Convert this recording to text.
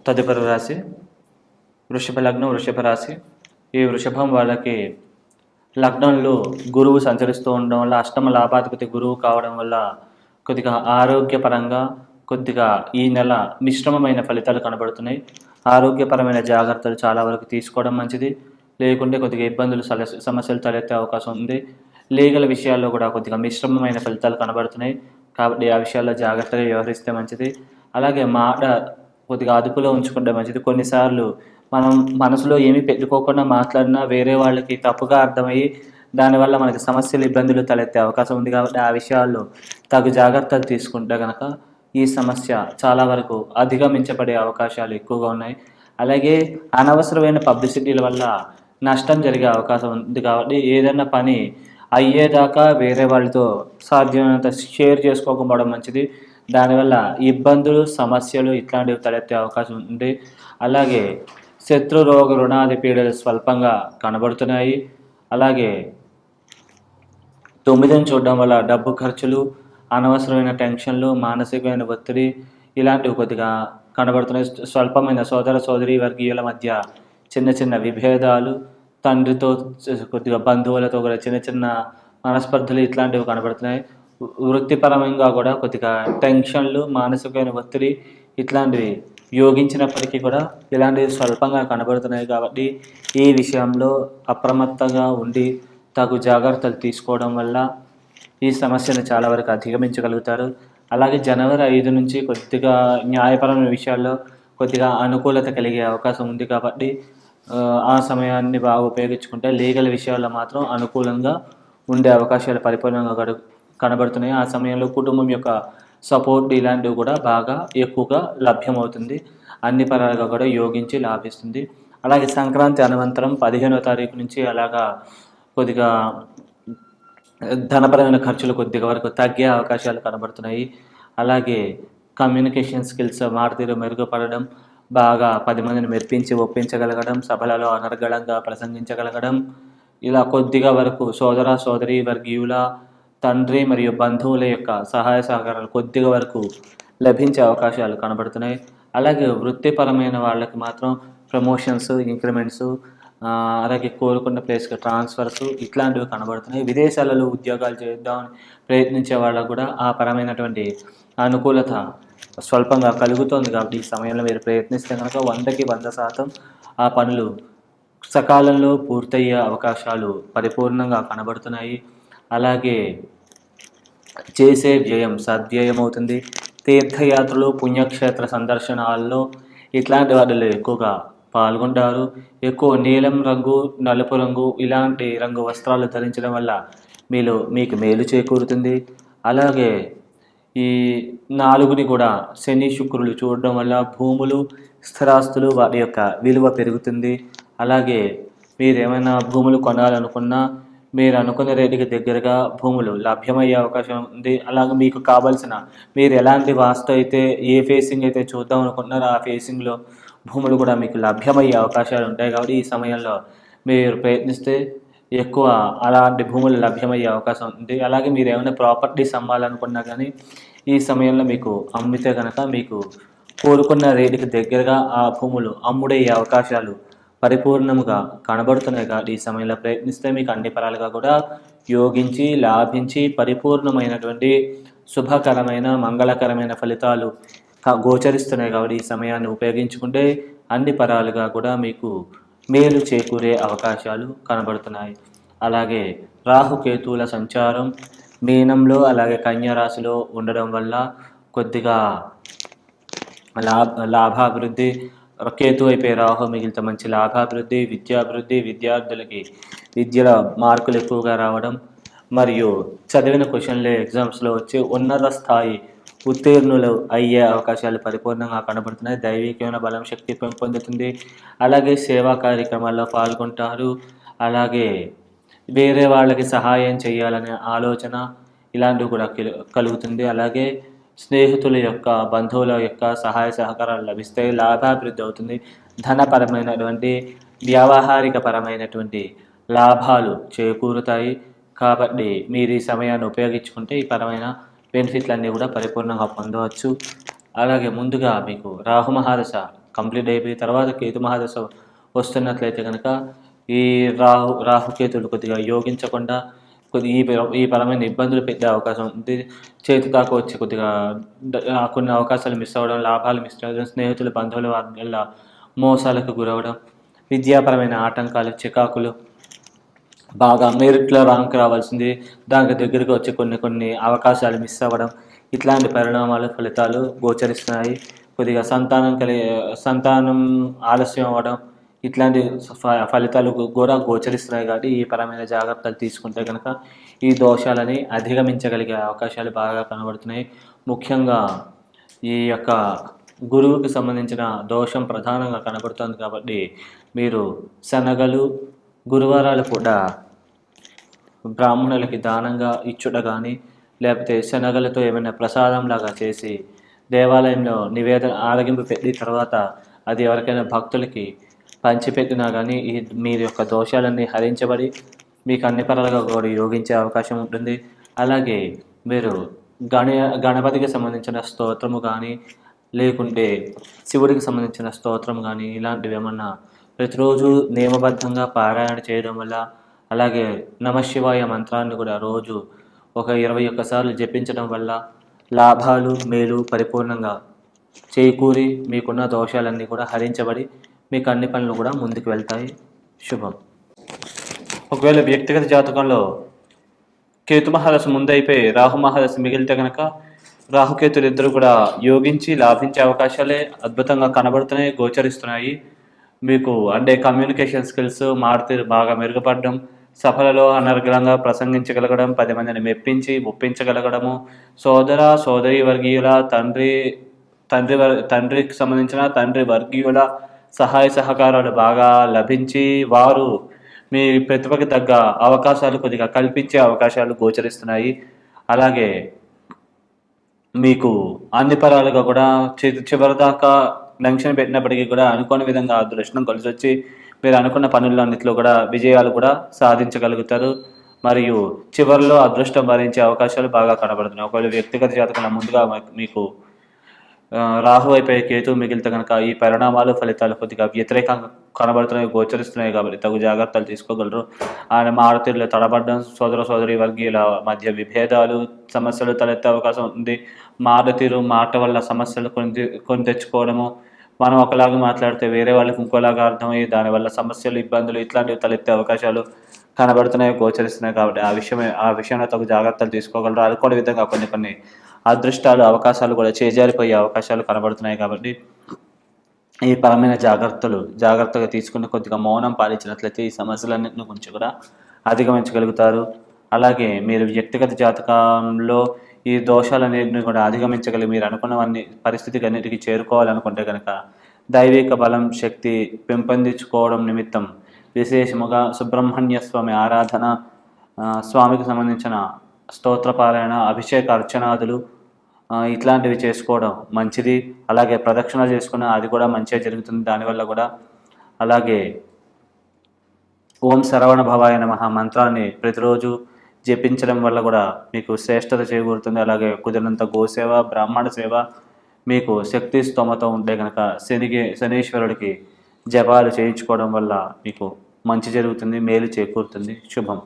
తదుపరి రాశి వృషభ లగ్నం, వృషభ రాశి. ఈ వృషభం వాళ్ళకి లగ్నంలో గురువు సంచరిస్తూ ఉండడం వల్ల, అష్టమ లాభాధిపతి గురువు కావడం వల్ల కొద్దిగా ఆరోగ్యపరంగా కొద్దిగా ఈ నెల మిశ్రమమైన ఫలితాలు కనబడుతున్నాయి. ఆరోగ్యపరమైన జాగ్రత్తలు చాలా వరకు తీసుకోవడం మంచిది. లేకుంటే కొద్దిగా ఇబ్బందులు, సమస్యలు తలెత్తే అవకాశం ఉంది. లీగల్ విషయాల్లో కూడా కొద్దిగా మిశ్రమమైన ఫలితాలు కనబడుతున్నాయి. కాబట్టి ఆ విషయాల్లో జాగ్రత్తగా వ్యవహరిస్తే మంచిది. అలాగే మాట కొద్దిగా అదుపులో ఉంచుకుంటే మంచిది. కొన్నిసార్లు మనం మనసులో ఏమీ పెట్టుకోకుండా మాట్లాడినా వేరే వాళ్ళకి తప్పుగా అర్థమయ్యి దానివల్ల మనకి సమస్యలు, ఇబ్బందులు తలెత్తే అవకాశం ఉంది. కాబట్టి ఆ విషయాల్లో తగు జాగ్రత్తలు తీసుకుంటే కనుక ఈ సమస్య చాలా వరకు అధిగమించబడే అవకాశాలు ఎక్కువగా ఉన్నాయి. అలాగే అనవసరమైన పబ్లిసిటీల వల్ల నష్టం జరిగే అవకాశం ఉంది. కాబట్టి ఏదైనా పని అయ్యేదాకా వేరే వాళ్ళతో సాధ్యమైనంత షేర్ చేసుకోకపోవడం మంచిది. దానివల్ల ఇబ్బందులు, సమస్యలు ఇట్లాంటివి తలెత్తే అవకాశం ఉంది. అలాగే శత్రు రోగ రుణాది పీడలు స్వల్పంగా కనబడుతున్నాయి. అలాగే 9ని చూడడం వల్ల డబ్బు ఖర్చులు, అనవసరమైన టెన్షన్లు, మానసికమైన ఒత్తిడి ఇలాంటివి కొద్దిగా కనబడుతున్నాయి. స్వల్పమైన సోదర సోదరి వర్గీయుల మధ్య చిన్న చిన్న విభేదాలు, తండ్రితో కొద్దిగా బంధువులతో కూడా చిన్న చిన్న మనస్పర్ధలు ఇట్లాంటివి కనబడుతున్నాయి. వృత్తిపరంగా కూడా కొద్దిగా టెన్షన్లు, మానసికమైన ఒత్తిడి ఇట్లాంటివి యోగించినప్పటికీ కూడా ఇలాంటివి స్వల్పంగా కనబడుతున్నాయి. కాబట్టి ఈ విషయంలో అప్రమత్తంగా ఉండి తగు జాగ్రత్తలు తీసుకోవడం వల్ల ఈ సమస్యను చాలా వరకు అధిగమించగలుగుతారు. అలాగే జనవరి 5 నుంచి కొద్దిగా న్యాయపరమైన విషయాల్లో కొద్దిగా అనుకూలత కలిగే అవకాశం ఉంది. కాబట్టి ఆ సమయాన్ని బాగా ఉపయోగించుకుంటే లీగల్ విషయాల్లో మాత్రం అనుకూలంగా ఉండే అవకాశాలు పరిపూర్ణంగా కనబడుతున్నాయి. ఆ సమయంలో కుటుంబం యొక్క సపోర్ట్ ఇలాంటివి కూడా బాగా ఎక్కువగా లభ్యమవుతుంది. అన్ని పరాలుగా కూడా యోగించి లాభిస్తుంది. అలాగే సంక్రాంతి అనంతరం 15వ తారీఖు నుంచి అలాగా కొద్దిగా ధనపరమైన ఖర్చులు కొద్దిగా వరకు తగ్గే అవకాశాలు కనబడుతున్నాయి. అలాగే కమ్యూనికేషన్ స్కిల్స్, మాటతీరు మెరుగుపడడం, బాగా 10 మందిని మెప్పించి ఒప్పించగలగడం, సభలలో అనర్గళంగా ప్రసంగించగలగడం, ఇలా కొద్దిగా వరకు సోదర సోదరి వర్గీయుల, తండ్రి మరియు బంధువుల యొక్క సహాయ సహకారాలు కొద్దిగా వరకు లభించే అవకాశాలు కనబడుతున్నాయి. అలాగే వృత్తిపరమైన వాళ్ళకి మాత్రం ప్రమోషన్స్, ఇంక్రిమెంట్స్, అలాగే కోరుకున్న ప్లేస్కి ట్రాన్స్ఫర్స్ ఇట్లాంటివి కనబడుతున్నాయి. విదేశాలలో ఉద్యోగాలు చేద్దామని ప్రయత్నించే వాళ్ళకు కూడా ఆ పరమైనటువంటి అనుకూలత స్వల్పంగా కలుగుతుంది. కాబట్టి ఈ సమయంలో మీరు ప్రయత్నిస్తే కనుక 100కి 100% ఆ పనులు సకాలంలో పూర్తయ్యే అవకాశాలు పరిపూర్ణంగా కనబడుతున్నాయి. అలాగే చేసే వ్యయం సద్వ్యయం అవుతుంది. తీర్థయాత్రలు, పుణ్యక్షేత్ర సందర్శనాల్లో ఇట్లాంటి వాటిలో ఎక్కువగా పాల్గొంటారు. ఎక్కువ నీలం రంగు, నలుపు రంగు ఇలాంటి రంగు వస్త్రాలు ధరించడం వల్ల మీకు మేలు చేకూరుతుంది. అలాగే ఈ 4ని కూడా శని, శుక్రులు చూడడం వల్ల భూములు, స్థిరాస్తులు వాటి యొక్క విలువ పెరుగుతుంది. అలాగే మీరు ఏమైనా భూములు కొనాలనుకున్నా మీరు అనుకున్న రేటుకి దగ్గరగా భూములు లభ్యమయ్యే అవకాశం ఉంది. అలాగే మీకు కావాల్సిన, మీరు ఎలాంటి వాస్తు అయితే, ఏ ఫేసింగ్ అయితే చూద్దాం అనుకుంటున్నారో ఆ ఫేసింగ్లో భూములు కూడా మీకు లభ్యమయ్యే అవకాశాలు ఉంటాయి. కాబట్టి ఈ సమయంలో మీరు ప్రయత్నిస్తే ఎక్కువ అలాంటి భూములు లభ్యమయ్యే అవకాశం ఉంది. అలాగే మీరు ఏమైనా ప్రాపర్టీస్ అమ్మాలనుకున్నా కానీ ఈ సమయంలో మీకు అమ్మితే కనుక మీకు కోరుకున్న రేటుకి దగ్గరగా ఆ భూములు అమ్ముడయ్యే అవకాశాలు పరిపూర్ణముగా కనబడుతున్నాయి. కాబట్టి ఈ సమయంలో ప్రయత్నిస్తే మీకు అన్ని పరాలుగా కూడా యోగించి లాభించి పరిపూర్ణమైనటువంటి శుభకరమైన, మంగళకరమైన ఫలితాలు గోచరిస్తున్నాయి. కాబట్టి ఈ సమయాన్ని ఉపయోగించుకుంటే అన్ని పరాలుగా కూడా మీకు మేలు చేకూరే అవకాశాలు కనబడుతున్నాయి. అలాగే రాహుకేతువుల సంచారం మీనంలో అలాగే కన్యా రాశిలో ఉండడం వల్ల కొద్దిగా లాభాభివృద్ధి, కేతు అయిపోయి రాహు మిగిలితే మంచి లాభాభివృద్ధి, విద్యాభివృద్ధి, విద్యార్థులకి విద్యలో మార్కులు ఎక్కువగా రావడం మరియు చదివిన క్వశ్చన్లే ఎగ్జామ్స్లో వచ్చి ఉన్నత స్థాయి ఉత్తీర్ణులు అయ్యే అవకాశాలు పరిపూర్ణంగా కనబడుతున్నాయి. దైవికమైన బలం, శక్తి పెంపొందుతుంది. అలాగే సేవా కార్యక్రమాల్లో పాల్గొంటారు. అలాగే వేరే వాళ్ళకి సహాయం చేయాలనే ఆలోచన ఇలాంటివి కూడా కలుగుతుంది. అలాగే స్నేహితుల యొక్క, బంధువుల యొక్క సహాయ సహకారాలు లభిస్తాయి. లాభాభివృద్ధి అవుతుంది. ధనపరమైనటువంటి, వ్యావహారిక పరమైనటువంటి లాభాలు చేకూరుతాయి. కాబట్టి మీరు ఈ సమయాన్ని ఉపయోగించుకుంటే ఈ పరమైన బెనిఫిట్లన్నీ కూడా పరిపూర్ణంగా పొందవచ్చు. అలాగే ముందుగా మీకు రాహు మహాదశ కంప్లీట్ అయిపోయి తర్వాత కేతు మహాదశ వస్తున్నట్లయితే కనుక ఈ రాహుకేతులు కొద్దిగా యోగించకుండా ఈ పరమైన ఇబ్బందులు పెట్టే అవకాశం ఉంది. చేతి దాకా వచ్చి కొద్దిగా కొన్ని అవకాశాలు మిస్ అవ్వడం, లాభాలు మిస్ అవ్వడం, స్నేహితులు బంధువుల వల్ల మోసాలకు గురవడం, విద్యాపరమైన ఆటంకాలు, చికాకులు, బాగా మెరిట్లో ర్యాంక్ రావాల్సింది దానికి దగ్గరికి వచ్చి కొన్ని అవకాశాలు మిస్ అవ్వడం, ఇట్లాంటి పరిణామాలు ఫలితాలు గోచరిస్తున్నాయి. కొద్దిగా సంతానం ఆలస్యం అవ్వడం, ఇట్లాంటి ఫలితాలు కూడా గోచరిస్తున్నాయి. కాబట్టి ఈ పరమైన జాగ్రత్తలు తీసుకుంటే కనుక ఈ దోషాలని అధిగమించగలిగే అవకాశాలు బాగా కనబడుతున్నాయి. ముఖ్యంగా ఈ యొక్క గురువుకి సంబంధించిన దోషం ప్రధానంగా కనబడుతుంది కాబట్టి మీరు శనగలు గురువారాలు కూడా బ్రాహ్మణులకి దానంగా ఇచ్చుట కానీ, లేకపోతే శనగలతో ఏమైనా ప్రసాదంలాగా చేసి దేవాలయంలో నివేదన ఆరగింపు పెట్టి తర్వాత అది ఎవరికైనా భక్తులకి పంచిపెట్టినా కానీ మీ యొక్క దోషాలన్నీ హరించబడి మీకు అన్ని పరాలుగా కూడా యోగించే అవకాశం ఉంటుంది. అలాగే మీరు గణపతికి సంబంధించిన స్తోత్రము కానీ, లేకుంటే శివుడికి సంబంధించిన స్తోత్రం కానీ ఇలాంటివి ఏమన్నా ప్రతిరోజు నియమబద్ధంగా పారాయణ చేయడం వల్ల, అలాగే నమశివాయ మంత్రాన్ని కూడా రోజు ఒక 21 సార్లు జపించడం వల్ల లాభాలు మేలు పరిపూర్ణంగా చేకూరి మీకున్న దోషాలన్నీ కూడా హరించబడి మీకు అన్ని పనులు కూడా ముందుకు వెళ్తాయి. శుభం. ఒకవేళ వ్యక్తిగత జాతకంలో కేతు మహాదశ ముందైపోయి రాహు మహాదశ మిగిలితే కనుక రాహుకేతులు ఇద్దరు కూడా యోగించి లాభించే అవకాశాలే అద్భుతంగా కనబడుతున్నాయి, గోచరిస్తున్నాయి. మీకు అంటే కమ్యూనికేషన్ స్కిల్స్ మారుతీరు బాగా మెరుగుపడడం, సభలలో అనర్గళంగా ప్రసంగించగలగడం, 10 మందిని మెప్పించి ఒప్పించగలగడము, సోదరి వర్గీయుల తండ్రికి సంబంధించిన తండ్రి వర్గీయుల సహాయ సహకారాలు బాగా లభించి వారు మీ ప్రతిభకి తగ్గ అవకాశాలు కొద్దిగా కల్పించే అవకాశాలు గోచరిస్తున్నాయి. అలాగే మీకు అన్ని పరాలుగా కూడా చివరిదాకా లంక్షన్ పెట్టినప్పటికీ కూడా అనుకోని విధంగా అదృష్టం కలిసి వచ్చి మీరు అనుకున్న పనులన్నింటిలో కూడా విజయాలు కూడా సాధించగలుగుతారు. మరియు చివరిలో అదృష్టం భరించే అవకాశాలు బాగా కనబడుతున్నాయి. ఒకవేళ వ్యక్తిగత జాతకంలో ముందుగా మీకు రాహు అయిపోయి కేతు మిగిలితే కనుక ఈ పరిణామాలు ఫలితాలు కొద్దిగా వ్యతిరేకంగా కనబడుతున్నాయి, గోచరిస్తున్నాయి. కాబట్టి తగు జాగ్రత్తలు తీసుకోగలరు. ఆయన మారుతీరులో తడబడడం, సోదరి వర్గీయుల మధ్య విభేదాలు సమస్యలు తలెత్తే అవకాశం ఉంది. మారుతీరు మాట వల్ల సమస్యలు కొని తెచ్చుకోవడము, మనం ఒకలాగా మాట్లాడితే వేరే వాళ్ళకి ఇంకోలాగా అర్థమయ్యి దానివల్ల సమస్యలు ఇబ్బందులు ఇట్లాంటివి తలెత్తే అవకాశాలు కనబడుతున్నాయి, గోచరిస్తున్నాయి. కాబట్టి ఆ విషయంలో తగు జాగ్రత్తలు తీసుకోగలరు. అనుకోని విధంగా కొన్ని అదృష్టాలు అవకాశాలు కూడా చేజారిపోయే అవకాశాలు కనబడుతున్నాయి. కాబట్టి ఈ పరమైన జాగ్రత్తగా తీసుకుని కొద్దిగా మౌనం పాటించినట్లయితే ఈ సమస్యలన్నింటిని గురించి కూడా అధిగమించగలుగుతారు. అలాగే మీరు వ్యక్తిగత జాతకంలో ఈ దోషాలన్నింటినీ కూడా అధిగమించగలిగి మీరు అనుకున్నవన్నీ పరిస్థితికి అన్నిటికీ చేరుకోవాలనుకుంటే కనుక దైవిక బలం శక్తి పెంపొందించుకోవడం నిమిత్తం విశేషముగా సుబ్రహ్మణ్య స్వామి ఆరాధన, స్వామికి సంబంధించిన స్తోత్రపారాయణ, అభిషేక అర్చనాదులు ఇట్లాంటివి చేసుకోవడం మంచిది. అలాగే ప్రదక్షిణ చేసుకున్న అది కూడా మంచిగా జరుగుతుంది దానివల్ల కూడా. అలాగే ఓం శరవణ భవాయ నమః మంత్రాన్ని ప్రతిరోజు జపించడం వల్ల కూడా మీకు శ్రేష్టత చేకూరుతుంది. అలాగే కుదిరినంత గోసేవ, బ్రాహ్మణ సేవ, మీకు శక్తి స్తోమత ఉంటే కనుక శనీశ్వరుడికి జపాలు చేయించుకోవడం వల్ల మీకు మంచి జరుగుతుంది, మేలు చేకూరుతుంది. శుభం.